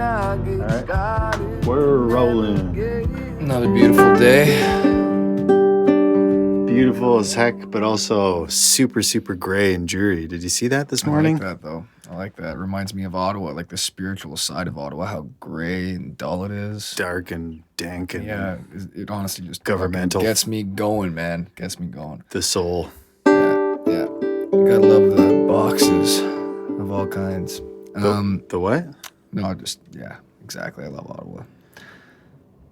Alright, we're rolling. Another beautiful day. Beautiful as heck, but also super, super gray and dreary. Did you see that this morning? I like that, though. I like that. It reminds me of Ottawa, like the spiritual side of Ottawa, how gray and dull it is. Dark and dank and it honestly just governmental. Gets me going, man. Gets me going. The soul. Yeah. You gotta love the boxes of all kinds. The what? No, exactly. I love Ottawa.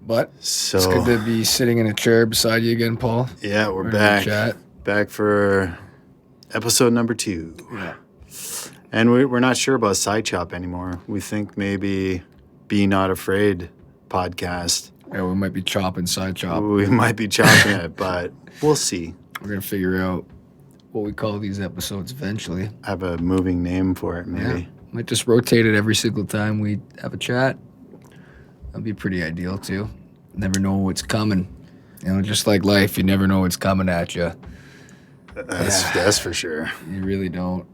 But So, it's good to be sitting in a chair beside you again, Paul. Yeah, we're Ready to back. chat. Back for episode number 2. Yeah. And we're not sure about Side Chop anymore. We think maybe Be Not Afraid podcast. Yeah, we might be chopping Side Chop. We might be chopping it, but we'll see. We're going to figure out what we call these episodes eventually. Have a moving name for it, maybe. Yeah. Might just rotate it every single time we have a chat. That'd be pretty ideal, too. Never know what's coming. You know, just like life, you never know what's coming at you. That's for sure. You really don't.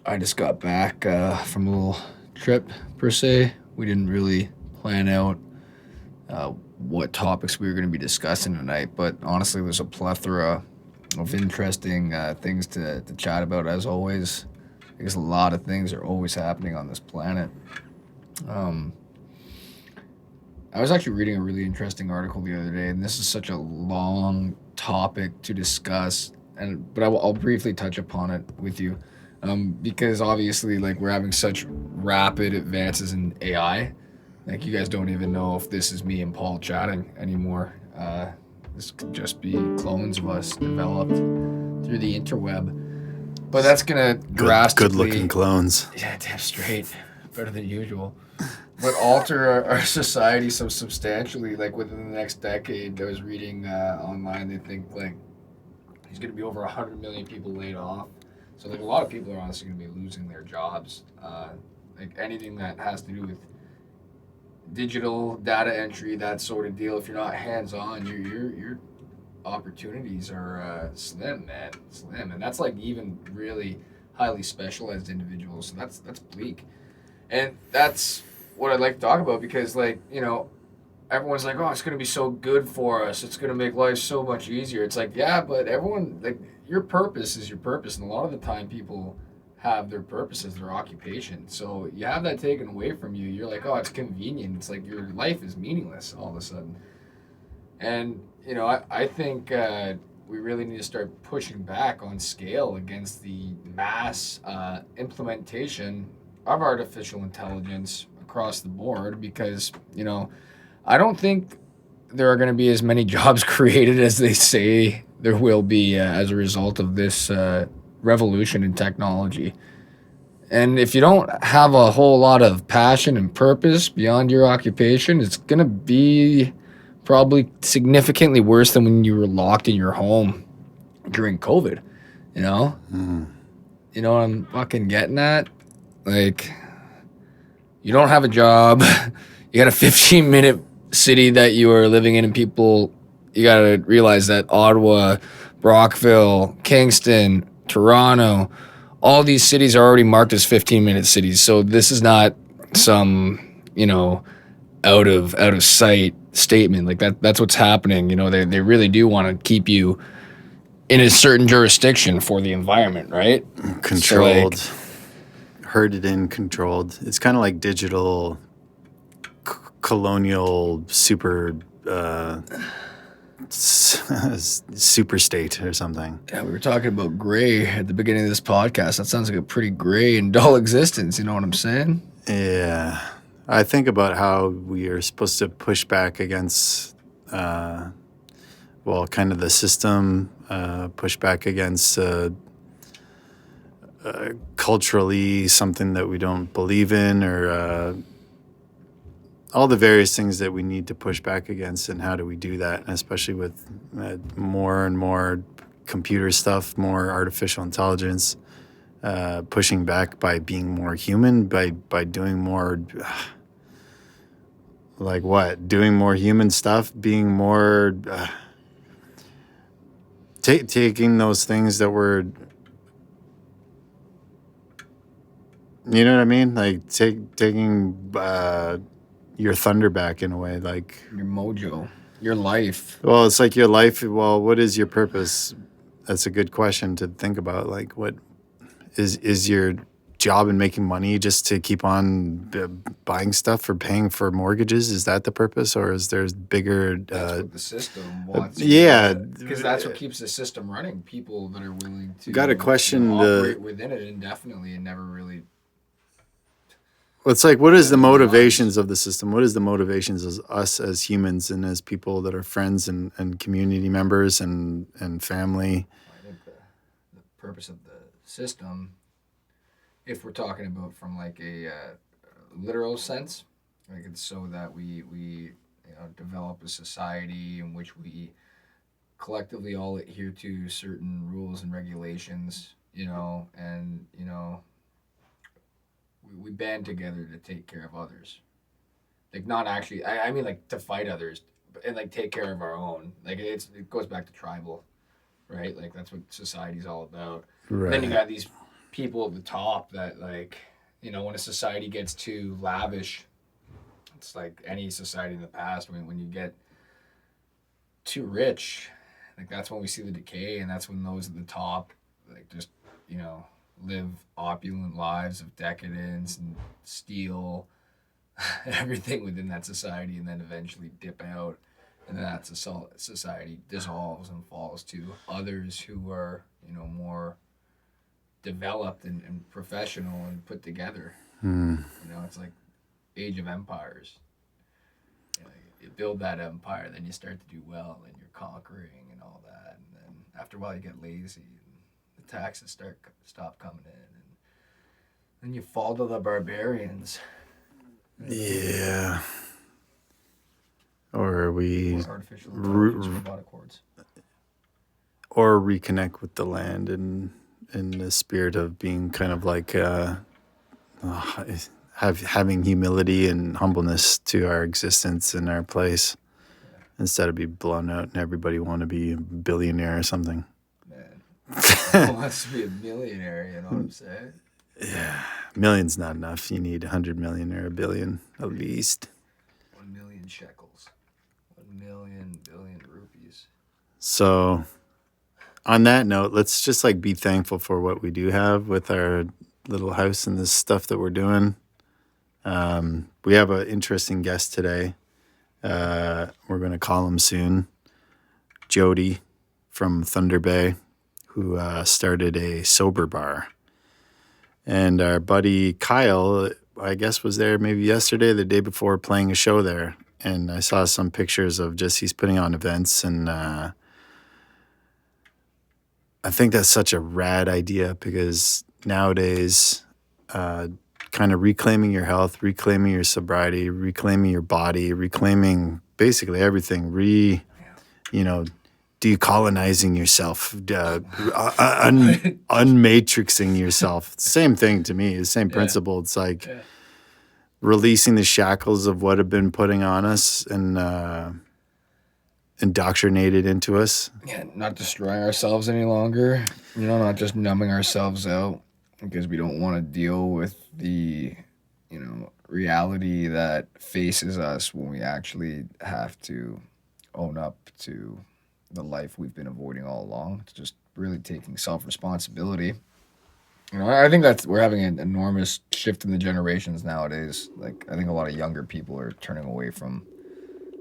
I just got back from a little trip, per se. We didn't really plan out what topics we were going to be discussing tonight, but honestly, there's a plethora of interesting things to chat about, as always, because a lot of things are always happening on this planet. I was actually reading a really interesting article the other day, and this is such a long topic to discuss, but I'll briefly touch upon it with you, because obviously, like, we're having such rapid advances in AI. Like, you guys don't even know if this is me and Paul chatting anymore. This could just be clones of us developed through the interweb. But that's gonna drastically good-looking clones. Yeah, damn straight, better than usual. But alter our society so substantially, like within the next decade. I was reading online, they think like there's going to be over 100 million people laid off. So like a lot of people are honestly going to be losing their jobs. Like anything that has to do with digital data entry, that sort of deal. If you're not hands-on, your opportunities are slim, man, slim. And that's like even really highly specialized individuals. So that's bleak. And that's what I'd like to talk about, because, like, you know, everyone's like, oh, it's going to be so good for us. It's going to make life so much easier. It's like, yeah, but everyone, like, your purpose is your purpose. And a lot of the time people have their purpose as their occupation. So you have that taken away from you. You're like, oh, it's convenient. It's like your life is meaningless all of a sudden. And, you know, I think we really need to start pushing back on scale against the mass implementation of artificial intelligence across the board, because, you know, I don't think there are going to be as many jobs created as they say there will be as a result of this revolution in technology. And if you don't have a whole lot of passion and purpose beyond your occupation, it's going to be probably significantly worse than when you were locked in your home during COVID, you know? You know what I'm fucking getting at? Like, you don't have a job, you got a 15-minute city that you are living in, and people, you got to realize that Ottawa, Brockville, Kingston, Toronto, all these cities are already marked as 15-minute cities. So this is not some, you know, out of sight statement. Like that's what's happening. You know, they really do want to keep you in a certain jurisdiction for the environment, right? Controlled. So, like, herded in, controlled. It's kind of like digital colonial super state or something. Yeah, we were talking about gray at the beginning of this podcast. That sounds like a pretty gray and dull existence. You know what I'm saying? Yeah. I think about how we are supposed to push back against, kind of the system, push back against culturally something that we don't believe in, or all the various things that we need to push back against. And how do we do that, especially with more and more computer stuff, more artificial intelligence, pushing back by being more human, by doing more like what, doing more human stuff, being more taking those things that were You know what I mean? Like taking your thunder back in a way. Like, Your mojo, your life. well, it's like your life. Well, what is your purpose? That's a good question to think about. Like, what is your job in making money just to keep on buying stuff or paying for mortgages? Is that the purpose, or is there bigger? That's what the system wants. Yeah, because that's what keeps the system running. People that are willing to got to question operate within it indefinitely and never really. Well, it's like, what is the motivations of the system? What is the motivations of us as humans and as people that are friends and community members and family? I think the purpose of the system, if we're talking about from like a literal sense, like it's so that we develop a society in which we collectively all adhere to certain rules and regulations, and we band together to take care of others. Like not actually, I mean like to fight others and like take care of our own. Like it goes back to tribal, right? Like that's what society's all about. Right. Then you got these people at the top that like, when a society gets too lavish, it's like any society in the past, when you get too rich, like that's when we see the decay, and that's when those at the top like just, live opulent lives of decadence and steal everything within that society, and then eventually dip out, and then that society dissolves and falls to others who are more developed and professional and put together. It's like Age of Empires. You build that empire, then you start to do well, and you're conquering and all that, and then after a while you get lazy and the taxes stop coming in, and then you fall to the barbarians. Yeah. Or we artificial intelligence, robotic hordes. Or reconnect with the land and in the spirit of being kind of like having humility and humbleness to our existence and our place, instead of be blown out and everybody want to be a billionaire or something. Man, who wants to be a millionaire? You know what I'm saying? Yeah, million's not enough. You need 100 million or a billion at least. 1 million shekels. 1 million billion rupees. So, on that note, let's just like be thankful for what we do have with our little house and this stuff that we're doing. We have an interesting guest today. We're going to call him soon. Jody from Thunder Bay, who started a sober bar. And our buddy Kyle, I guess, was there maybe yesterday, the day before, playing a show there. And I saw some pictures of just he's putting on events. And I think that's such a rad idea, because nowadays, kind of reclaiming your health, reclaiming your sobriety, reclaiming your body, reclaiming basically everything, decolonizing yourself, unmatrixing yourself. Same thing to me, the same principle. It's like releasing the shackles of what have been putting on us and indoctrinated into us. Yeah, not destroying ourselves any longer. Not just numbing ourselves out because we don't want to deal with the, reality that faces us when we actually have to own up to the life we've been avoiding all along. It's just really taking self-responsibility. I think we're having an enormous shift in the generations nowadays. Like, I think a lot of younger people are turning away from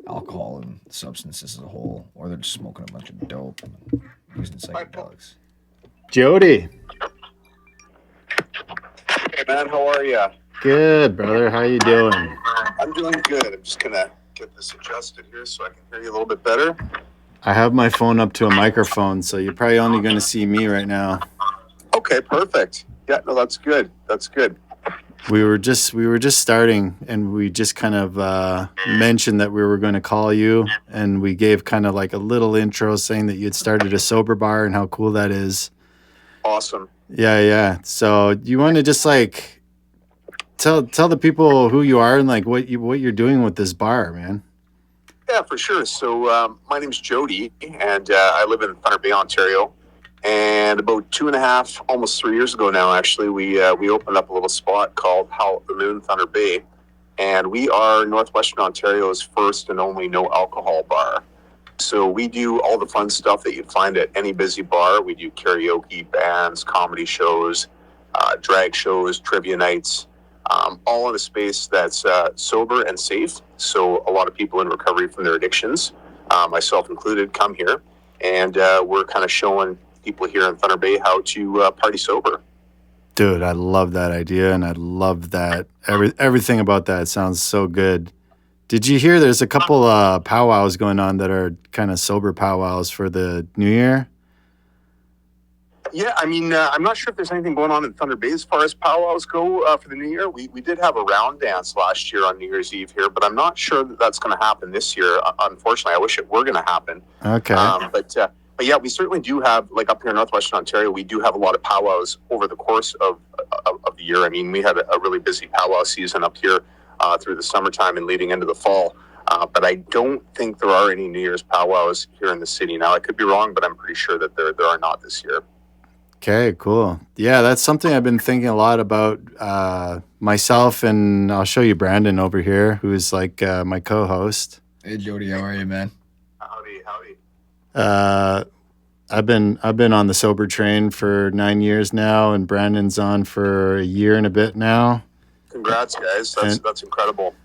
alcohol and substances as a whole, or they're just smoking a bunch of dope and using psychedelics. Jody. Hey, man, how are you? Good, brother. How you doing? I'm doing good. I'm just going to get this adjusted here so I can hear you a little bit better. I have my phone up to a microphone, so you're probably only going to see me right now. Okay, perfect. Yeah, no, that's good. That's good. We were just starting, and we just kind of mentioned that we were going to call you, and we gave kind of like a little intro saying that you had started a sober bar and how cool that is. Awesome. Yeah. So you want to just like tell the people who you are and like what you're doing with this bar, man. Yeah, for sure. So my name's Jody, and I live in Thunder Bay, Ontario. And about 2.5, almost 3 years ago now, actually, we opened up a little spot called Howl at the Moon, Thunder Bay. And we are Northwestern Ontario's first and only no alcohol bar. So we do all the fun stuff that you'd find at any busy bar. We do karaoke, bands, comedy shows, drag shows, trivia nights, all in a space that's sober and safe. So a lot of people in recovery from their addictions, myself included, come here. And we're kind of showing people here in Thunder Bay how to party sober. Dude, I love that idea, and I love that. Everything about that sounds so good. Did you hear there's a couple powwows going on that are kind of sober powwows for the New Year? Yeah, I mean, I'm not sure if there's anything going on in Thunder Bay as far as powwows go for the New Year. We did have a round dance last year on New Year's Eve here, but I'm not sure that that's going to happen this year. Unfortunately, I wish it were going to happen. Okay. But yeah, we certainly do have, like up here in Northwestern Ontario, we do have a lot of powwows over the course of the year. I mean, we had a really busy powwow season up here through the summertime and leading into the fall. But I don't think there are any New Year's powwows here in the city. Now, I could be wrong, but I'm pretty sure that there are not this year. Okay, cool. Yeah, that's something I've been thinking a lot about myself, and I'll show you Brandon over here, who's like my co-host. Hey, Jody, how are you, man? Howdy. I've been on the sober train for 9 years now, and Brandon's on for a year and a bit now. Congrats, guys. That's incredible.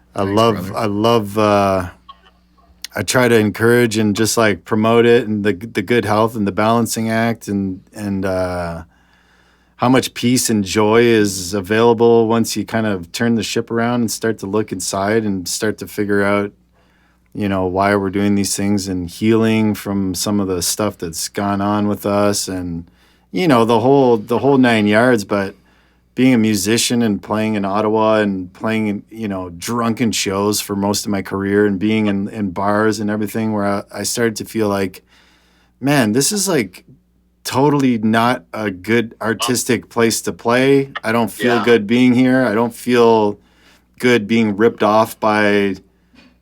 I try to encourage and just like promote it, and the good health and the balancing act, and how much peace and joy is available once you kind of turn the ship around and start to look inside and start to figure out, why we're doing these things, and healing from some of the stuff that's gone on with us, and the whole 9 yards. But being a musician and playing in Ottawa and playing drunken shows for most of my career, and being in bars and everything, where I started to feel like, man, this is like totally not a good artistic place to play. I don't feel good being here. I don't feel good being ripped off by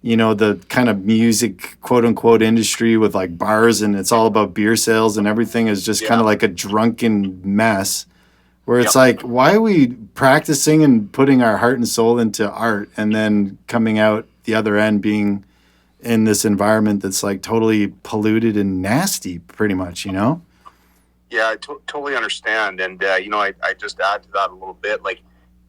the kind of music, quote unquote, industry with like bars, and it's all about beer sales, and everything is just kind of like a drunken mess, where it's like, why are we practicing and putting our heart and soul into art, and then coming out the other end being in this environment that's like totally polluted and nasty, pretty much, Yeah, I totally understand. And, I just add to that a little bit. Like,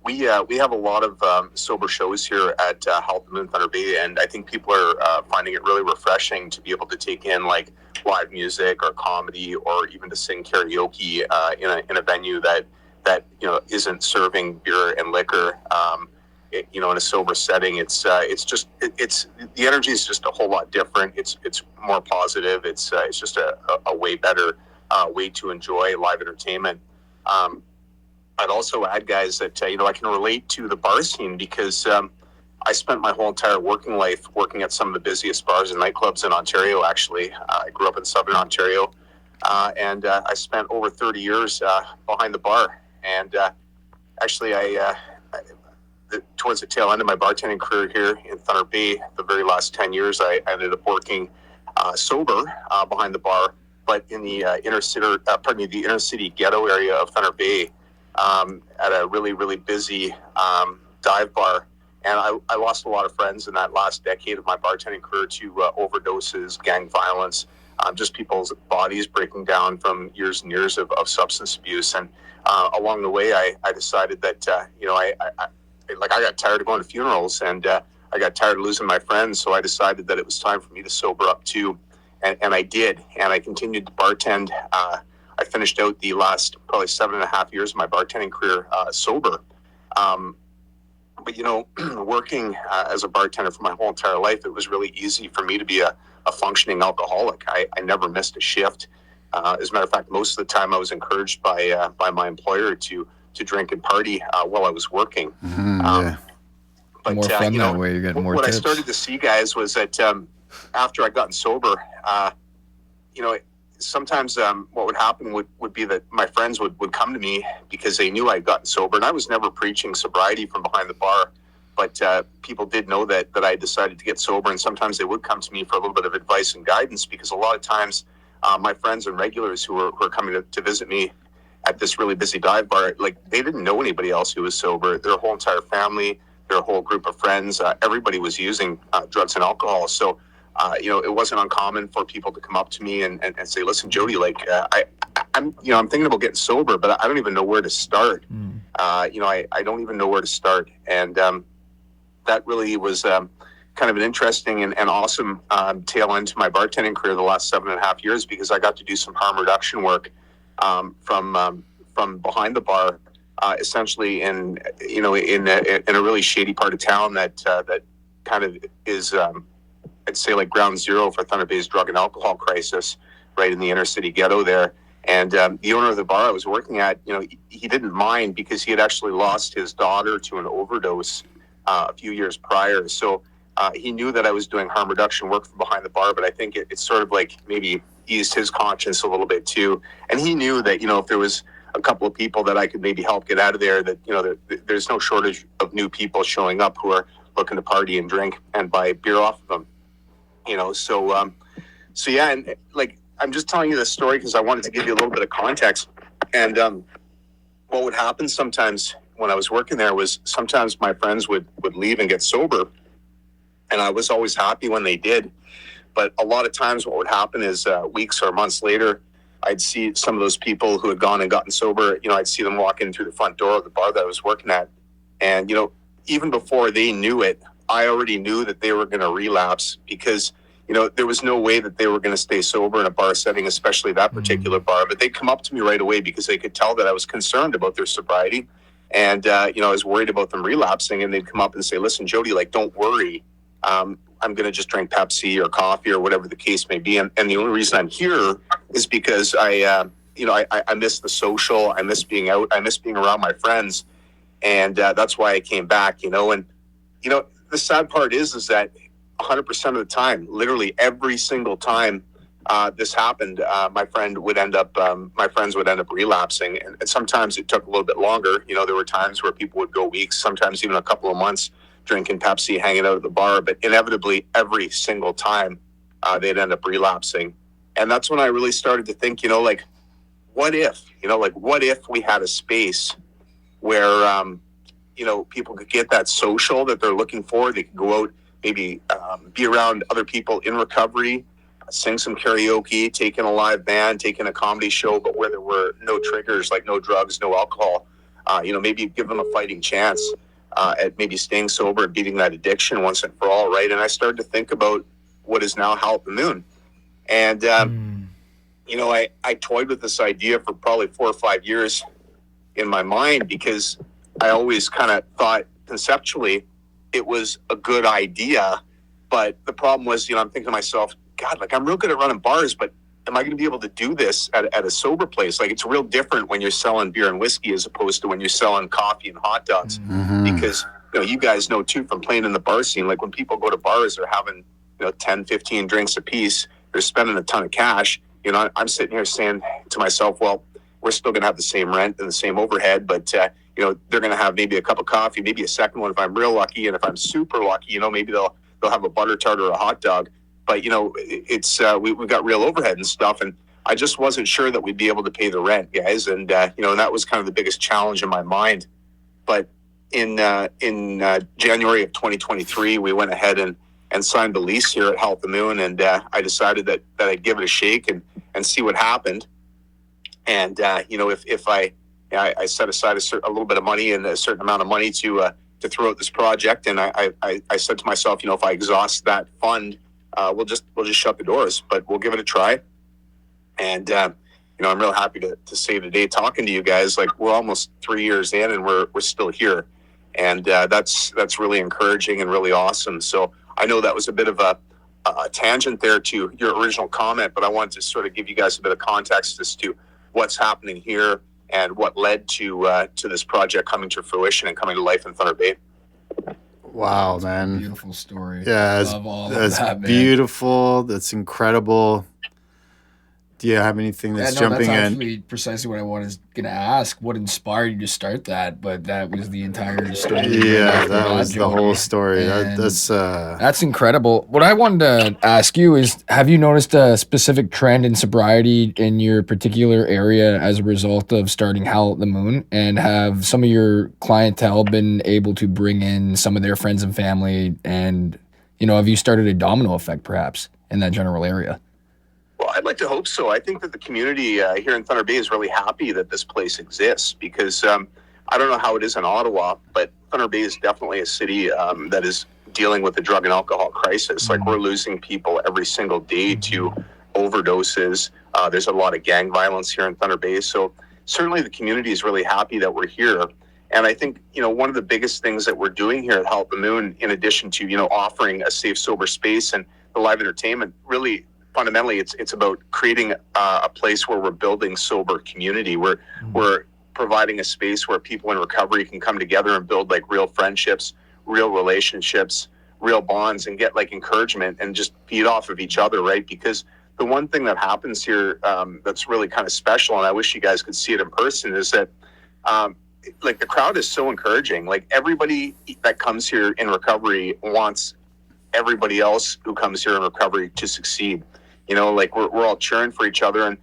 we have a lot of sober shows here at Howl at the Moon, Thunder Bay, and I think people are finding it really refreshing to be able to take in like live music or comedy, or even to sing karaoke in a venue that isn't serving beer and liquor. In a sober setting, it's the energy is just a whole lot different. It's more positive. It's just a way better way to enjoy live entertainment. I'd also add, guys, that I can relate to the bar scene, because I spent my whole entire working life working at some of the busiest bars and nightclubs in Ontario. Actually, I grew up in Southern Ontario, and I spent over 30 years behind the bar. And actually, towards the tail end of my bartending career here in Thunder Bay, the very last 10 years, I ended up working sober behind the bar, but in the inner city ghetto area of Thunder Bay, at a really, really busy dive bar. And I lost a lot of friends in that last decade of my bartending career to overdoses, gang violence, just people's bodies breaking down from years and years of substance abuse. And along the way, I decided that, I got tired of going to funerals, and I got tired of losing my friends. So I decided that it was time for me to sober up too. And I did. And I continued to bartend. I finished out the last probably 7.5 years of my bartending career sober. But working as a bartender for my whole entire life, it was really easy for me to be a functioning alcoholic. I never missed a shift. As a matter of fact, most of the time I was encouraged by my employer to drink and party while I was working. But more fun that way. You're getting more tips. What I started to see, guys, was that after I'd gotten sober, sometimes what would happen would be that my friends would come to me because they knew I'd gotten sober, and I was never preaching sobriety from behind the bar, but people did know that I decided to get sober, and sometimes they would come to me for a little bit of advice and guidance, because a lot of times my friends and regulars who were coming to visit me at this really busy dive bar, like they didn't know anybody else who was sober. Their whole entire family, their whole group of friends, everybody was using drugs and alcohol. So, it wasn't uncommon for people to come up to me and say, "Listen, Jody, like I'm thinking about getting sober, but I don't even know where to start. I don't even know where to start." And that really was kind of an interesting and awesome tail end to my bartending career the last 7.5 years, because I got to do some harm reduction work from behind the bar, essentially in a really shady part of town that kind of is I'd say like ground zero for Thunder Bay's drug and alcohol crisis, right in the inner city ghetto there. And the owner of the bar I was working at, he didn't mind, because he had actually lost his daughter to an overdose a few years prior. So he knew that I was doing harm reduction work from behind the bar, but I think it sort of like maybe eased his conscience a little bit too. And he knew that, if there was a couple of people that I could maybe help get out of there, that, there's no shortage of new people showing up who are looking to party and drink and buy beer off of them. So yeah, and like, I'm just telling you this story because I wanted to give you a little bit of context. And what would happen sometimes when I was working there was sometimes my friends would leave and get sober, and I was always happy when they did. But a lot of times what would happen is weeks or months later, I'd see some of those people who had gone and gotten sober, I'd see them walk in through the front door of the bar that I was working at. And, even before they knew it, I already knew that they were going to relapse, because, there was no way that they were going to stay sober in a bar setting, especially that particular bar. But they'd come up to me right away because they could tell that I was concerned about their sobriety. And, I was worried about them relapsing. And they'd come up and say, "Listen, Jody, like, don't worry. I'm going to just drink Pepsi or coffee or whatever the case may be. And the only reason I'm here is because I miss the social. I miss being out. I miss being around my friends. And that's why I came back, And, the sad part is that 100% of the time, literally every single time this happened, my friends would end up relapsing. And sometimes it took a little bit longer. There were times where people would go weeks, sometimes even a couple of months, drinking Pepsi, hanging out at the bar. But inevitably, every single time, they'd end up relapsing. And that's when I really started to think, like, what if, what if we had a space where, people could get that social that they're looking for. They could go out, maybe be around other people in recovery, sing some karaoke, take in a live band, take in a comedy show, but where there were no triggers, like no drugs, no alcohol. Maybe give them a fighting chance at maybe staying sober and beating that addiction once and for all, right? And I started to think about what is now Howl at the Moon. And, I toyed with this idea for probably 4 or 5 years in my mind, because I always kind of thought conceptually it was a good idea. But the problem was, I'm thinking to myself, God, like, I'm real good at running bars, but am I going to be able to do this at a sober place? Like, it's real different when you're selling beer and whiskey as opposed to when you're selling coffee and hot dogs. Mm-hmm. Because, you guys know too, from playing in the bar scene, like when people go to bars, they're having, 10, 15 drinks a piece, they're spending a ton of cash. I'm sitting here saying to myself, well, we're still going to have the same rent and the same overhead, but, they're going to have maybe a cup of coffee, maybe a second one if I'm real lucky. And if I'm super lucky, maybe they'll have a butter tart or a hot dog. But, it's we've got real overhead and stuff. And I just wasn't sure that we'd be able to pay the rent, guys. And, that was kind of the biggest challenge in my mind. But in January of 2023, we went ahead and signed the lease here at Howl at the Moon. And I decided that I'd give it a shake and see what happened. And, if I set aside a little bit of money and a certain amount of money to throw at this project. And I said to myself, if I exhaust that fund, we'll just shut the doors, but we'll give it a try. And, I'm real happy to say today, talking to you guys, like, we're almost 3 years in and we're still here. And that's really encouraging and really awesome. So I know that was a bit of a tangent there to your original comment, but I wanted to sort of give you guys a bit of context as to what's happening here and what led to this project coming to fruition and coming to life in Thunder Bay. Wow, man. Beautiful story. Yeah, Love all that's of that, man. Beautiful. That's incredible. Do you have anything that's no, jumping that's in? actually precisely what I was going to ask. What inspired you to start that? But that was the entire story. Right Yeah, after that was the whole Jody. story. And That's incredible. What I wanted to ask you is, have you noticed a specific trend in sobriety in your particular area as a result of starting Howl at the Moon? And have some of your clientele been able to bring in some of their friends and family? And, have you started a domino effect perhaps in that general area? Well, I'd like to hope so. I think that the community here in Thunder Bay is really happy that this place exists because I don't know how it is in Ottawa, but Thunder Bay is definitely a city that is dealing with the drug and alcohol crisis. Like, we're losing people every single day to overdoses. There's a lot of gang violence here in Thunder Bay. So certainly the community is really happy that we're here. And I think, one of the biggest things that we're doing here at Howl at the Moon, in addition to, offering a safe, sober space and the live entertainment, really fundamentally it's about creating a place where we're building sober community. We're providing a space where people in recovery can come together and build like real friendships, real relationships, real bonds, and get like encouragement and just feed off of each other, right? Because the one thing that happens here that's really kind of special, and I wish you guys could see it in person, is that like the crowd is so encouraging. Like, everybody that comes here in recovery wants everybody else who comes here in recovery to succeed. Like we're all cheering for each other. And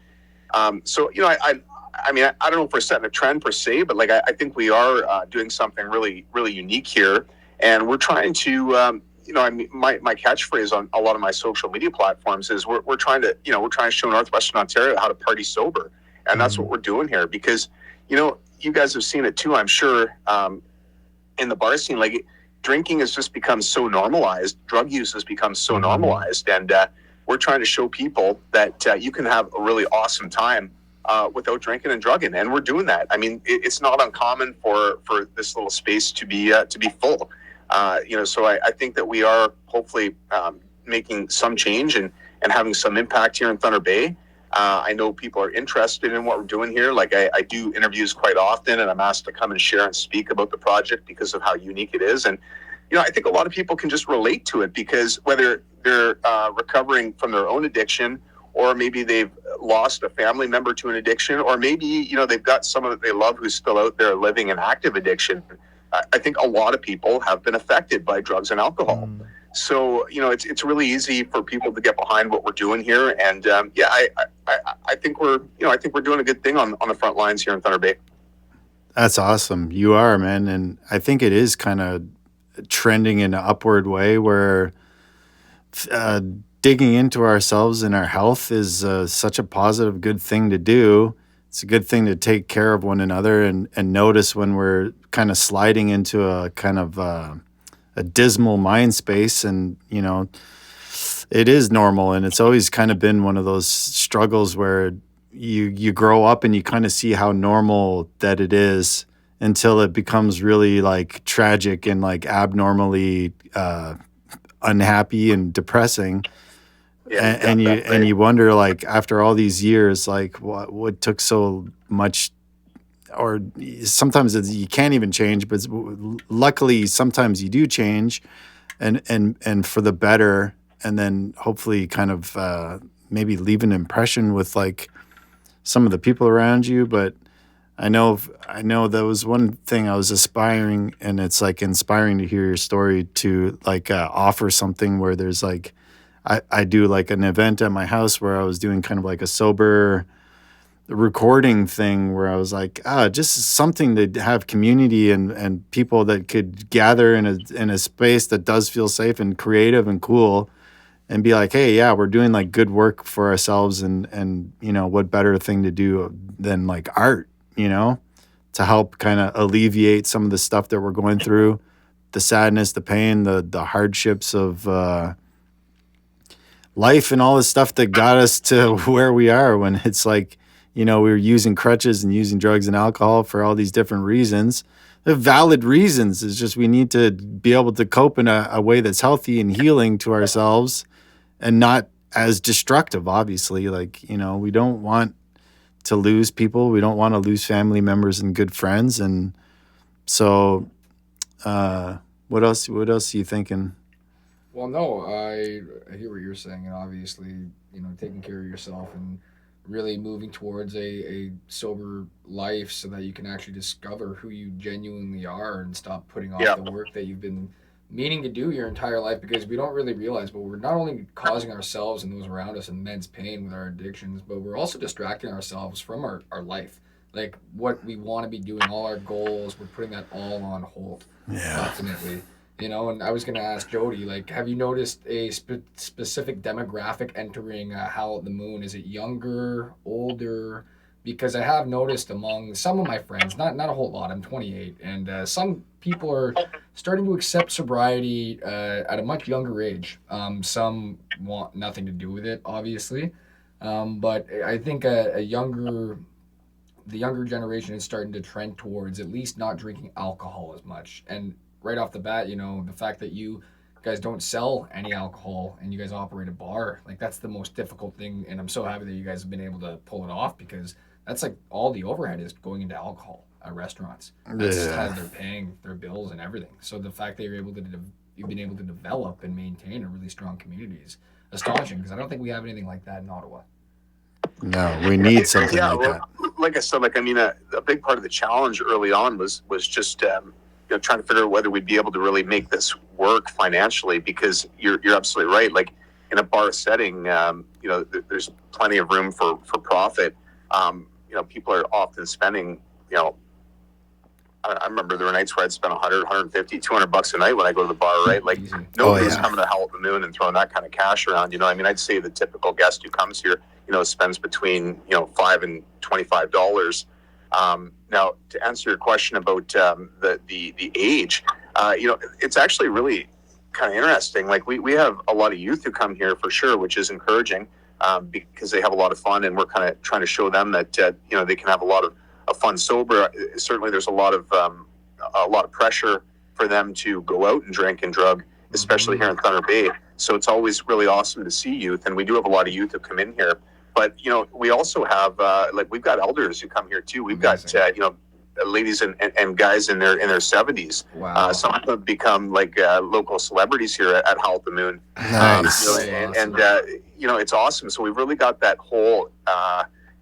so, I mean, I don't know if we're setting a trend per se, but like, I think we are doing something really, really unique here. And we're trying to, I mean, my catchphrase on a lot of my social media platforms is we're trying to show Northwestern Ontario how to party sober. And that's what we're doing here because, you guys have seen it too, I'm sure, in the bar scene. Like, drinking has just become so normalized. Drug use has become so normalized. And we're trying to show people that you can have a really awesome time without drinking and drugging. And we're doing that. I mean, it's not uncommon for this little space to be full. So I think that we are hopefully making some change and having some impact here in Thunder Bay. I know people are interested in what we're doing here. Like, I do interviews quite often, and I'm asked to come and share and speak about the project because of how unique it is. And, I think a lot of people can just relate to it because whether they're recovering from their own addiction, or maybe they've lost a family member to an addiction, or maybe, they've got someone that they love who's still out there living an active addiction. I think a lot of people have been affected by drugs and alcohol. So, it's really easy for people to get behind what we're doing here. And I think we're doing a good thing on the front lines here in Thunder Bay. That's awesome. You are, man. And I think it is kind of trending in an upward way where digging into ourselves and our health is such a positive, good thing to do. It's a good thing to take care of one another and notice when we're kind of sliding into a kind of a dismal mind space. And, it is normal. And it's always kind of been one of those struggles where you grow up and you kind of see how normal that it is until it becomes really like tragic and like abnormally unhappy and depressing. Yeah, And you wonder, like, after all these years, like what took so much, or sometimes you can't even change, but luckily sometimes you do change and for the better, and then hopefully kind of maybe leave an impression with like some of the people around you. But I know that was one thing I was aspiring, and it's like inspiring to hear your story to like offer something where there's like, I do like an event at my house where I was doing kind of like a sober recording thing where I was like, just something to have community and people that could gather in a space that does feel safe and creative and cool, and be like, hey, yeah, we're doing like good work for ourselves, and what better thing to do than like art, to help kind of alleviate some of the stuff that we're going through, the sadness, the pain, the hardships of life, and all the stuff that got us to where we are, when it's like, we were using crutches and using drugs and alcohol for all these different reasons. They're valid reasons. It's just we need to be able to cope in a way that's healthy and healing to ourselves and not as destructive, obviously. Like, we don't want to lose people. We don't want to lose family members and good friends. And so what else are you thinking? Well, no, I hear what you're saying, and obviously, taking care of yourself and really moving towards a sober life so that you can actually discover who you genuinely are and stop putting off Yeah. the work that you've been meaning to do your entire life, because we don't really realize, but we're not only causing ourselves and those around us immense pain with our addictions, but we're also distracting ourselves from our life. Like what we want to be doing, all our goals, we're putting that all on hold. Yeah. Definitely. And I was going to ask Jody, like, have you noticed a specific demographic entering Howl at the Moon? Is it younger, older? Because I have noticed among some of my friends, not a whole lot, I'm 28, and some people are starting to accept sobriety at a much younger age. Some want nothing to do with it, obviously. But I think the younger generation is starting to trend towards at least not drinking alcohol as much. And right off the bat, the fact that you guys don't sell any alcohol and you guys operate a bar, like that's the most difficult thing. And I'm so happy that you guys have been able to pull it off, because that's like all the overhead is going into alcohol at restaurants. That's how they're paying their bills and everything. So the fact that you've been able to develop and maintain a really strong community is astonishing, because I don't think we have anything like that in Ottawa. No, we need something Yeah, like well, that. like I said, like I mean, a big part of the challenge early on was just trying to figure out whether we'd be able to really make this work financially, because you're absolutely right. Like in a bar setting, there's plenty of room for profit. People are often spending, I remember there were nights where I'd spend 100, 150, 200 bucks a night when I go to the bar, right? Like Easy. nobody's coming to Howl at the Moon and throwing that kind of cash around. I mean, I'd say the typical guest who comes here, spends between, $5 and $25. Now, to answer your question about the age, it's actually really kind of interesting. Like we have a lot of youth who come here for sure, which is encouraging, because they have a lot of fun, and we're kind of trying to show them that they can have a lot of fun sober. Certainly, there's a lot of pressure for them to go out and drink and drug, especially here in Thunder Bay. So it's always really awesome to see youth, and we do have a lot of youth who come in here. But we also have we've got elders who come here too. We've got ladies and guys in their 70s. Wow. Some of them have become like local celebrities here at Howl at the Moon. Nice. It's awesome. So we've really got that whole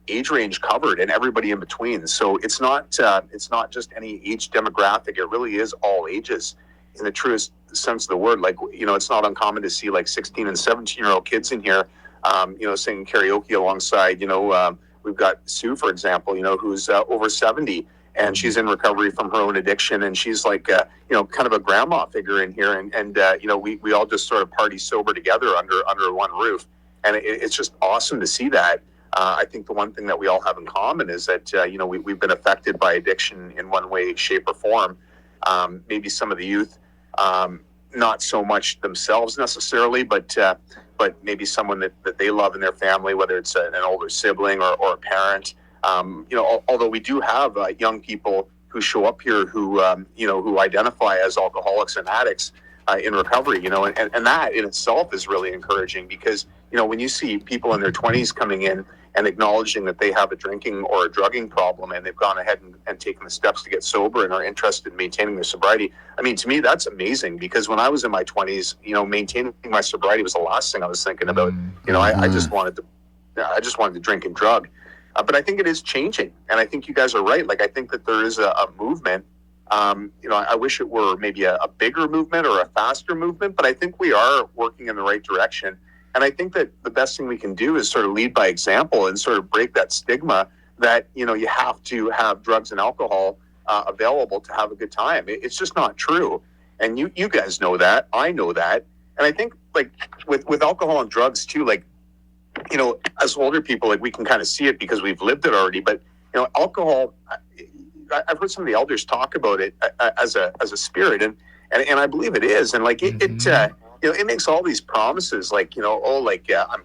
age range covered, and everybody in between. So it's not just any age demographic. It really is all ages in the truest sense of the word. Like it's not uncommon to see like 16 and 17-year-old kids in here, singing karaoke alongside. We've got Sue, for example, who's over 70, and she's in recovery from her own addiction, and she's like kind of a grandma figure in here, and we all just sort of party sober together under one roof, and it's just awesome to see that. I think the one thing that we all have in common is that we've been affected by addiction in one way, shape, or form. Maybe some of the youth, not so much themselves necessarily, but maybe someone that they love in their family, whether it's an older sibling or a parent. Although we do have young people who show up here who identify as alcoholics and addicts in recovery, and that in itself is really encouraging, because when you see people in their 20s coming in and acknowledging that they have a drinking or a drugging problem, and they've gone ahead and taken the steps to get sober and are interested in maintaining their sobriety. I mean, to me, that's amazing, because when I was in my 20s, maintaining my sobriety was the last thing I was thinking about. I just wanted to drink and drug. But I think it is changing, and I think you guys are right. Like, I think that there is a movement. I wish it were maybe a bigger movement or a faster movement, but I think we are working in the right direction. And I think that the best thing we can do is sort of lead by example and sort of break that stigma that, you have to have drugs and alcohol available to have a good time. It's just not true. And you guys know that. I know that. And I think, like, with alcohol and drugs too, like, as older people, like, we can kind of see it because we've lived it already. But, alcohol, I've heard some of the elders talk about it as a spirit, and I believe it is. And like it makes all these promises, like, I'm going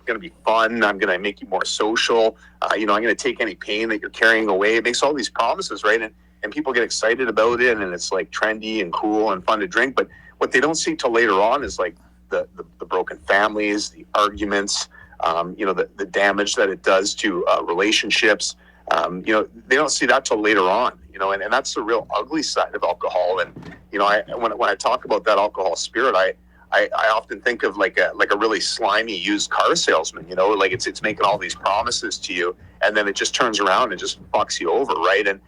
to be fun. I'm going to make you more social. I'm going to take any pain that you're carrying away. It makes all these promises, right? And people get excited about it, and it's like trendy and cool and fun to drink. But what they don't see till later on is like the broken families, the arguments, the damage that it does to relationships. They don't see that till later on, and that's the real ugly side of alcohol. And, when I talk about that alcohol spirit, I often think of like a really slimy used car salesman, like it's making all these promises to you, and then it just turns around and just fucks you over, right? And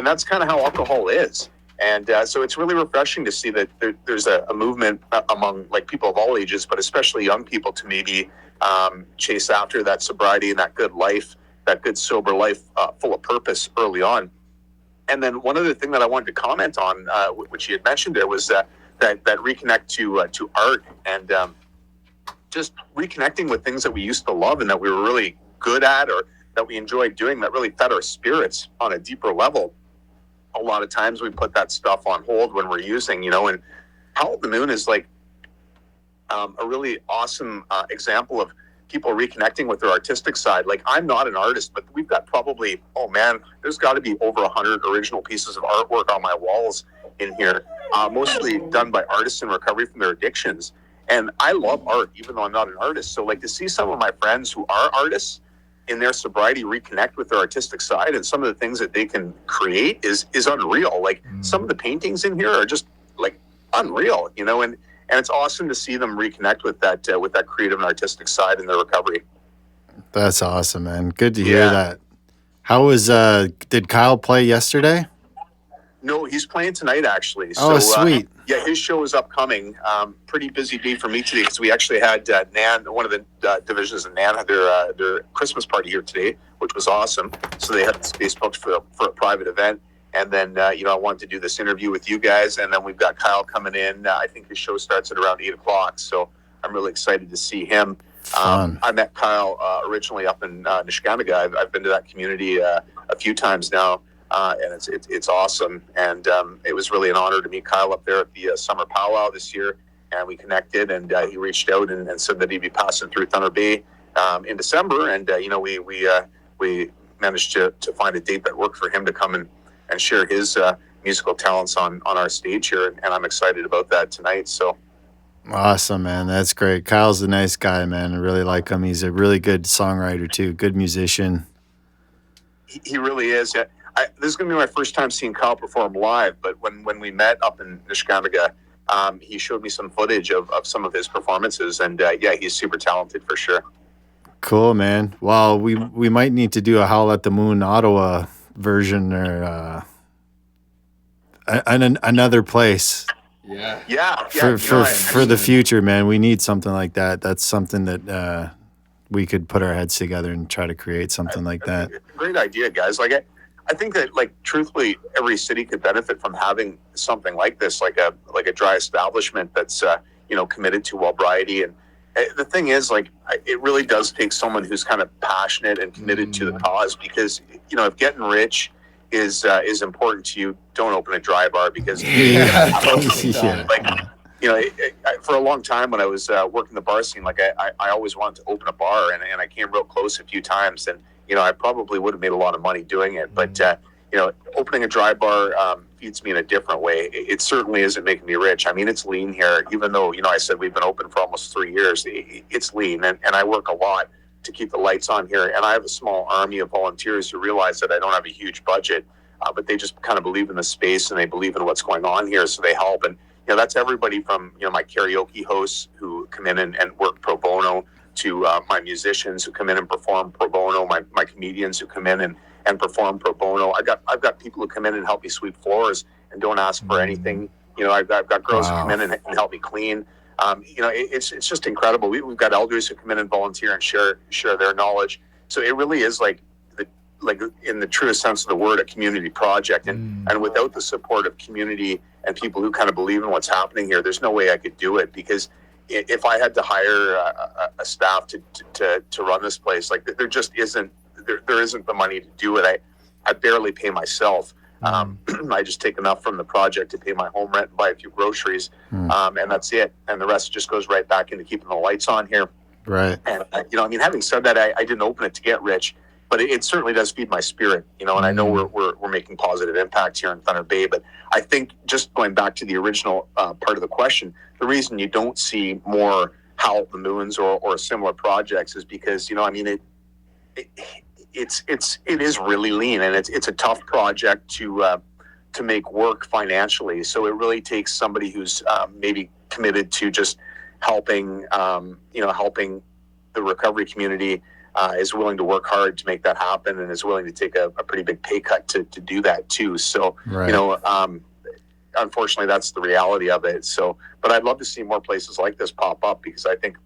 that's kind of how alcohol is. And so it's really refreshing to see that there's a movement among like people of all ages, but especially young people, to maybe chase after that sobriety and that good life, that good sober life full of purpose early on. And then one other thing that I wanted to comment on, which you had mentioned there, was that reconnect to art, and just reconnecting with things that we used to love and that we were really good at, or that we enjoyed doing, that really fed our spirits on a deeper level. A lot of times we put that stuff on hold when we're using, and Howl at the Moon is like a really awesome example of people reconnecting with their artistic side. Like, I'm not an artist, but we've got probably, there's got to be over 100 original pieces of artwork on my walls in here, mostly done by artists in recovery from their addictions. And I love art, even though I'm not an artist. So like, to see some of my friends who are artists in their sobriety reconnect with their artistic side, and some of the things that they can create is unreal. Like, some of the paintings in here are just like unreal, and it's awesome to see them reconnect with that creative and artistic side in their recovery. That's awesome, man. Good to hear that. How was did Kyle play yesterday? No, he's playing tonight, actually. Oh, so, sweet. His show is upcoming. Pretty busy day for me today, because we actually had NAN, one of the divisions of NAN, had their Christmas party here today, which was awesome. So they had the space booked for a private event. And then, I wanted to do this interview with you guys. And then we've got Kyle coming in. I think his show starts at around 8 o'clock. So I'm really excited to see him. I met Kyle originally up in Nisquamiga. I've been to that community a few times now. And it's awesome. And it was really an honor to meet Kyle up there at the summer powwow this year. And we connected, and he reached out and said that he'd be passing through Thunder Bay in December. And, we managed to find a date that worked for him to come and share his musical talents on our stage here. And I'm excited about that tonight. So awesome, man. That's great. Kyle's a nice guy, man. I really like him. He's a really good songwriter too. Good musician. He really is. This is going to be my first time seeing Kyle perform live, but when we met up in Nisquamiga, he showed me some footage of some of his performances, and he's super talented for sure. Cool, man. Well, we might need to do a Howl at the Moon Ottawa version, or another place. For the future, man. We need something like that. That's something that we could put our heads together and try to create something like that. Great idea, guys. Like, I think that, like, truthfully, every city could benefit from having something like this, like a dry establishment that's committed to sobriety. And the thing is, like, it really does take someone who's kind of passionate and committed to the cause, because if getting rich is important to you, don't open a dry bar, because for a long time when I was working the bar scene, like I always wanted to open a bar, and I came real close a few times, and I probably would have made a lot of money doing it, but opening a dry bar feeds me in a different way. It certainly isn't making me rich. I mean, it's lean here, even though I said we've been open for almost 3 years. It's lean, and I work a lot to keep the lights on here, and I have a small army of volunteers who realize that I don't have a huge budget, but they just kind of believe in the space, and they believe in what's going on here, so they help. And that's everybody from my karaoke hosts who come in and work pro bono, to my musicians who come in and perform pro bono, my comedians who come in and perform pro bono. I've got people who come in and help me sweep floors and don't ask for anything. I've got girls who come in and help me clean. It's just incredible. We've got elders who come in and volunteer and share their knowledge. So it really is like in the truest sense of the word, a community project. And without the support of community and people who kind of believe in what's happening here, there's no way I could do it, because if I had to hire a staff to run this place, like, there just isn't the money to do it. I barely pay myself. I just take enough from the project to pay my home rent and buy a few groceries, and that's it. And the rest just goes right back into keeping the lights on here. Right. And having said that, I didn't open it to get rich, but it certainly does feed my spirit. And I know we're making positive impact here in Thunder Bay. But I think, just going back to the original part of the question, the reason you don't see more Howl at the Moons or similar projects is because it is really lean, and it's a tough project to make work financially. So it really takes somebody who's maybe committed to just helping, helping the recovery community is willing to work hard to make that happen and is willing to take a pretty big pay cut to do that too. So, unfortunately, that's the reality of it. So, but I'd love to see more places like this pop up because I think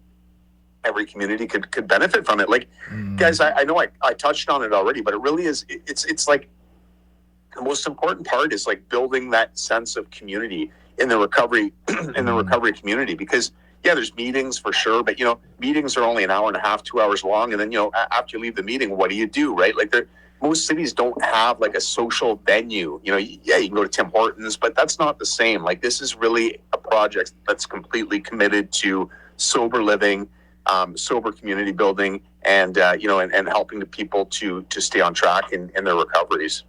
every community could benefit from it. Like, guys, I know I touched on it already, but it really is. It's like the most important part is like building that sense of community in the recovery community because. Yeah, there's meetings for sure, but meetings are only an hour and a half, 2 hours long, and then after you leave the meeting, what do you do, right? Like most cities don't have like a social venue. Yeah, you can go to Tim Hortons, but that's not the same. Like this is really a project that's completely committed to sober living, sober community building, and and helping the people to stay on track in their recoveries.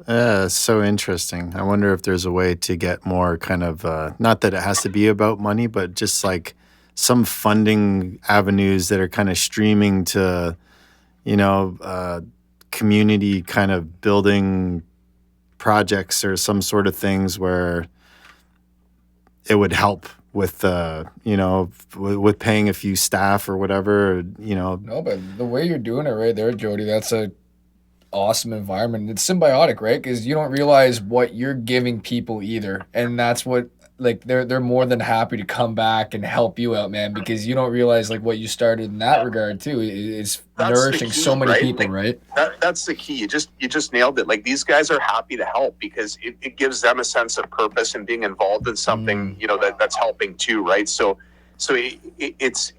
So interesting. I wonder if there's a way to get more kind of, not that it has to be about money, but just like some funding avenues that are kind of streaming to, community kind of building projects or some sort of things where it would help with, with paying a few staff or whatever, No, but the way you're doing it right there, Jody, that's a awesome environment. It's symbiotic, right? Because you don't realize what you're giving people either, and that's what like they're more than happy to come back and help you out, man. Because you don't realize like what you started in that regard too is nourishing so many people, right? That's the key. You just nailed it. Like these guys are happy to help because it gives them a sense of purpose and being involved in something that's helping too, right? So it's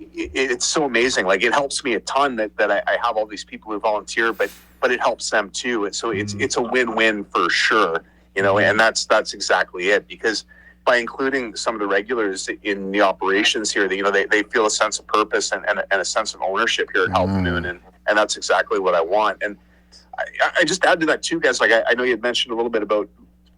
so amazing. Like it helps me a ton that I have all these people who volunteer, but it helps them too. And so it's a win-win for sure, and that's exactly it. Because by including some of the regulars in the operations here, they feel a sense of purpose and a sense of ownership here at Help the Moon, and that's exactly what I want. And I just add to that too, guys. Like I know you had mentioned a little bit about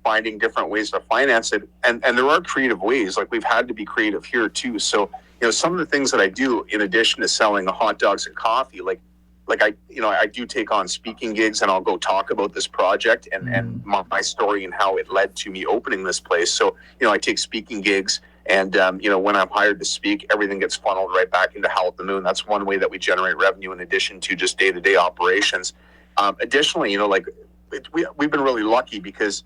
finding different ways to finance it, and there are creative ways. Like we've had to be creative here too. So some of the things that I do in addition to selling the hot dogs and coffee, like I do take on speaking gigs and I'll go talk about this project and my story and how it led to me opening this place. So I take speaking gigs and when I'm hired to speak, everything gets funneled right back into Howl at the Moon. That's one way that we generate revenue in addition to just day-to-day operations. Additionally, we've been really lucky because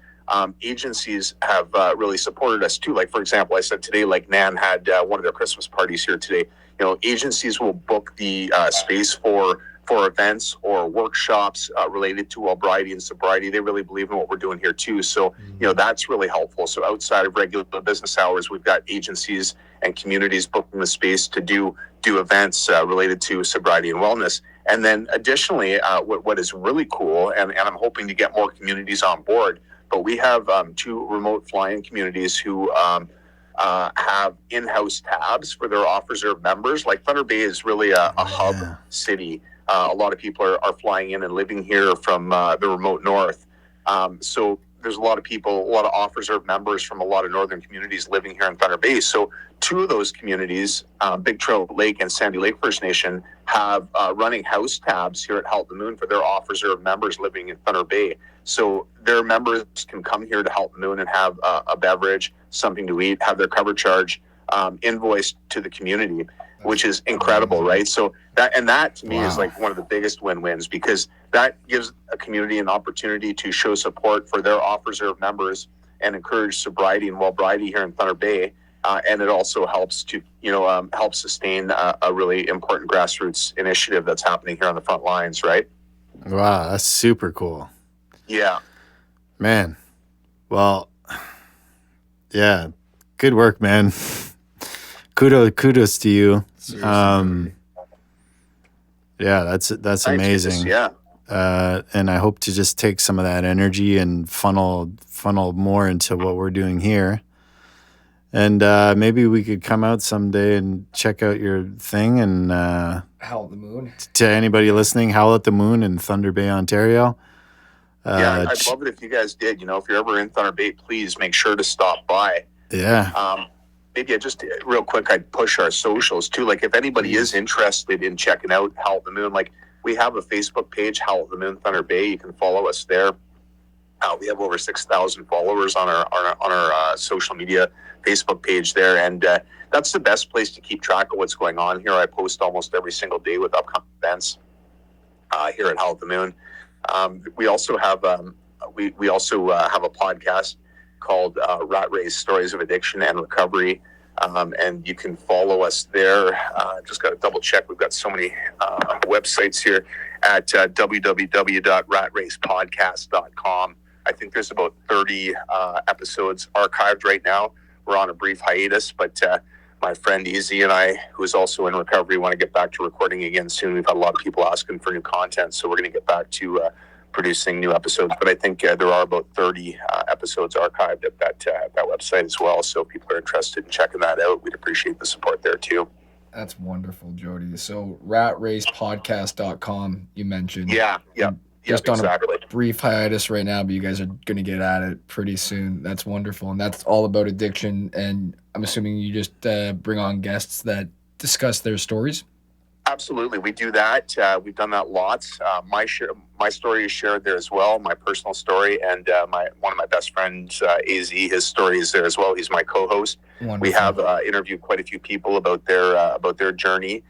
agencies have really supported us too. Like for example, I said today, like Nan had one of their Christmas parties here today. Agencies will book the space for events or workshops related to sobriety and sobriety. They really believe in what we're doing here too. So, that's really helpful. So outside of regular business hours, we've got agencies and communities booking the space to do events related to sobriety and wellness. And then additionally, what is really cool, and I'm hoping to get more communities on board, but we have 2 remote fly-in communities who have in-house tabs for their off-reserve members. Like Thunder Bay is really a hub city. A lot of people are flying in and living here from the remote north. So there's a lot of people, a lot of off-reserve members from a lot of northern communities living here in Thunder Bay. So 2 of those communities, Big Trout Lake and Sandy Lake First Nation, have running house tabs here at Help the Moon for their off-reserve members living in Thunder Bay. So their members can come here to Help the Moon and have a beverage, something to eat, have their cover charge invoiced to the community, which is incredible, right? So that to me is like one of the biggest win-wins, because that gives a community an opportunity to show support for their off-reserve members and encourage sobriety and wellbriety here in Thunder Bay. And it also helps to, help sustain a really important grassroots initiative that's happening here on the front lines, right? Wow, that's super cool. Yeah. Man. Well, yeah. Good work, man. Kudos to you. Seriously. Yeah, that's amazing. Yeah. And I hope to just take some of that energy and funnel more into what we're doing here. And maybe we could come out someday and check out your thing. And Howl at the Moon. To anybody listening, Howl at the Moon in Thunder Bay, Ontario. I'd love it if you guys did. If you're ever in Thunder Bay, please make sure to stop by. Yeah. Maybe just real quick, I'd push our socials too. Like if anybody is interested in checking out Howl at the Moon, like we have a Facebook page, Howl at the Moon Thunder Bay. You can follow us there. We have over 6,000 followers on our social media Facebook page there, and that's the best place to keep track of what's going on here. I post almost every single day with upcoming events here at Howl at the Moon. We also have we also have a podcast called Rat Race: Stories of Addiction and Recovery, and you can follow us there. Just got to double check. We've got so many websites here at www.ratracepodcast.com. I think there's about 30 episodes archived right now. We're on a brief hiatus, but my friend Easy and I, who is also in recovery, want to get back to recording again soon. We've had a lot of people asking for new content, so we're going to get back to producing new episodes. But I think there are about 30 episodes archived at that website as well. So if people are interested in checking that out, we'd appreciate the support there too. That's wonderful, Jody. So ratracepodcast.com, you mentioned. Yeah. Just exactly. on a brief hiatus right now, but you guys are going to get at it pretty soon. That's wonderful. And that's all about addiction. And I'm assuming you just bring on guests that discuss their stories. Absolutely. We do that. We've done that lots. My story is shared there as well, my personal story. And one of my best friends, AZ, his story is there as well. He's my co-host. Wonderful. We have interviewed quite a few people about their journey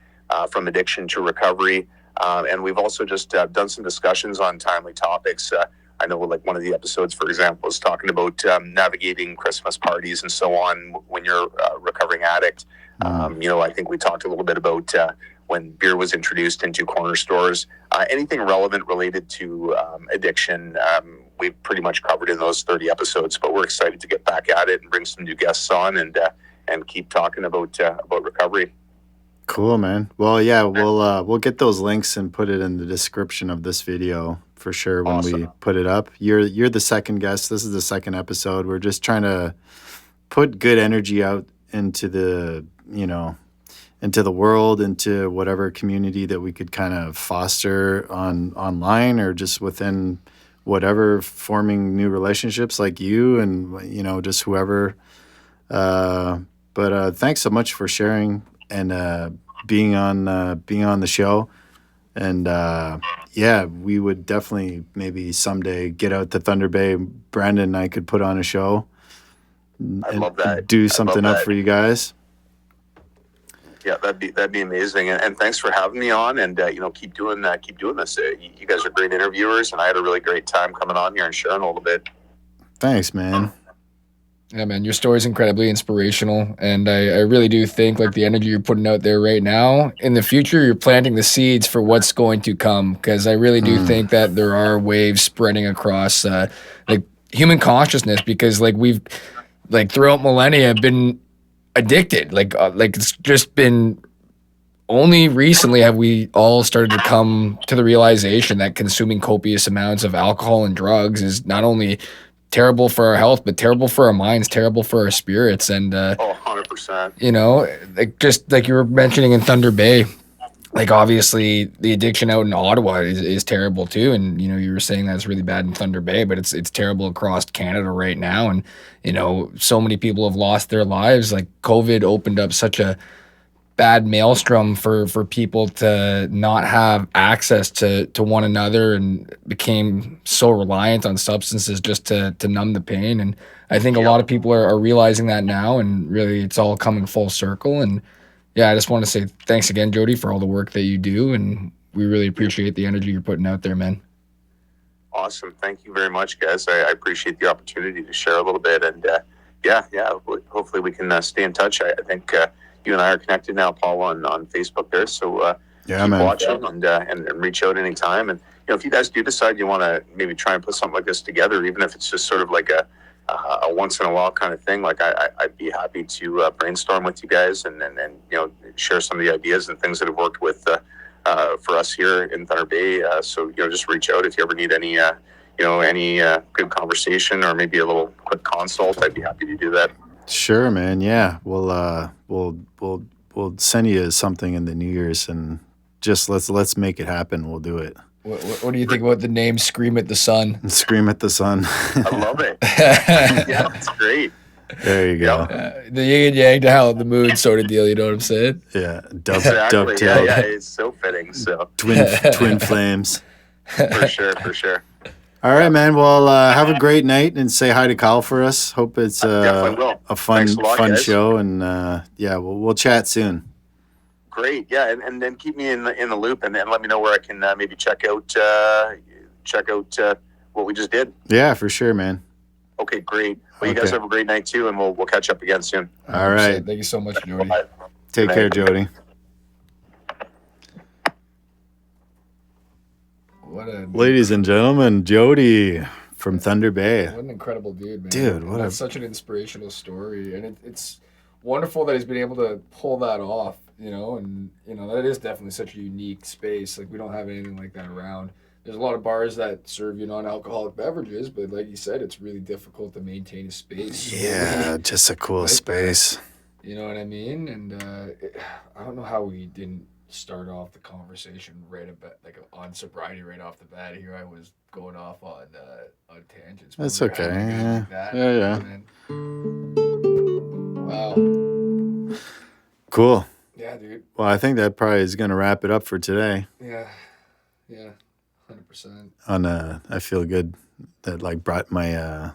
from addiction to recovery. And we've also just done some discussions on timely topics. I know like one of the episodes, for example, is talking about navigating Christmas parties and so on when you're a recovering addict. I think we talked a little bit about when beer was introduced into corner stores. Anything relevant related to addiction, we've pretty much covered in those 30 episodes, but we're excited to get back at it and bring some new guests on and keep talking about recovery. Cool, man. Well, yeah, we'll get those links and put it in the description of this video for sure when we put it up. You're the second guest. This is the second episode. We're just trying to put good energy out into the world, into whatever community that we could kind of foster online or just within whatever, forming new relationships like you and just whoever. But thanks so much for sharing and being on the show. And we would definitely maybe someday get out to Thunder Bay. Brandon and I could put on a show. I love that. Do something up for you guys. Yeah, that'd be amazing. And thanks for having me on. And keep doing this. You guys are great interviewers, and I had a really great time coming on here and sharing a little bit. Thanks, man. Yeah, man, your story is incredibly inspirational, and I really do think like the energy you're putting out there right now, in the future, you're planting the seeds for what's going to come, because I really do think that there are waves spreading across like human consciousness, because like we've like throughout millennia been addicted, like it's just been only recently have we all started to come to the realization that consuming copious amounts of alcohol and drugs is not only terrible for our health, but terrible for our minds, terrible for our spirits. And 100%. Like just like you were mentioning in Thunder Bay, like obviously the addiction out in Ottawa is terrible too. And you were saying that it's really bad in Thunder Bay, but it's terrible across Canada right now. And so many people have lost their lives. Like COVID opened up such a bad maelstrom for people to not have access to one another, and became so reliant on substances just to numb the pain. And I think a lot of people are realizing that now, and really it's all coming full circle. And yeah, I just want to say thanks again, Jody, for all the work that you do, and we really appreciate the energy you're putting out there, man. Awesome. Thank you very much, guys. I appreciate the opportunity to share a little bit, and hopefully we can stay in touch. I think you and I are connected now, Paul, on Facebook there. So keep watching and reach out anytime. And if you guys do decide you want to maybe try and put something like this together, even if it's just sort of like a once in a while kind of thing, like I'd be happy to brainstorm with you guys and share some of the ideas and things that have worked with for us here in Thunder Bay. So just reach out if you ever need any good conversation or maybe a little quick consult. I'd be happy to do that. Sure, man. Yeah, we'll send you something in the New Year's, and just let's make it happen. We'll do it. What do you think about the name "Scream at the Sun"? Scream at the Sun. I love it. Yeah, that's great. There you go. The yin and yang to Howl at the Moon sort of deal. You know what I'm saying? Yeah, exactly. dovetail. Yeah, it's so fitting. So twin flames. For sure. All right, man. Well, have a great night and say hi to Kyle for us. Hope it's Definitely will. a fun Thanks a lot, fun guys. show, and yeah, we'll chat soon. Great, yeah, and then keep me in the loop, and let me know where I can maybe check out what we just did. Yeah, for sure, man. Okay, great. Well, you guys Okay. have a great night too, and we'll catch up again soon. All right. Thank you so much, Jody. Bye. Take Good care, night. Jody. What a Ladies and gentlemen, Jody from Thunder Bay. What an incredible dude, man. Dude, And what that's such an inspirational story. And it's wonderful that he's been able to pull that off, and that is definitely such a unique space. Like, we don't have anything like that around. There's a lot of bars that serve you non-alcoholic beverages, but like you said, it's really difficult to maintain a space. So Yeah, just a cool Like space. you know what I mean? And I don't know how we didn't start off the conversation right about on sobriety right off the bat. Here I was going off on tangents. but That's we were having okay. guys Yeah. like that. Yeah. And wow. Cool. Yeah, dude. Well, I think that probably is going to wrap it up for today. Yeah. 100%. I feel good that like brought my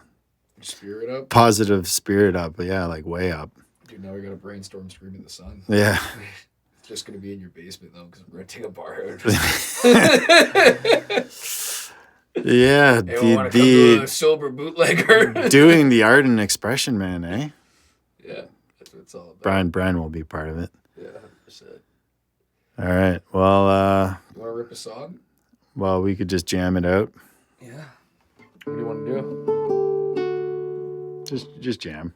Spirit up. positive spirit up. But yeah, like way up. Dude, now we got to brainstorm Scream at the Sun. Yeah. It's just going to be in your basement, though, because we're renting a bar out. Yeah, Hey, we want to come to a sober bootlegger. doing the art and expression, man, eh? Yeah, that's what it's all about. Brian will be part of it. Yeah, 100%. All right. Well, You want to rip a song? we could just jam it out. Yeah. What do you want to do? Just jam.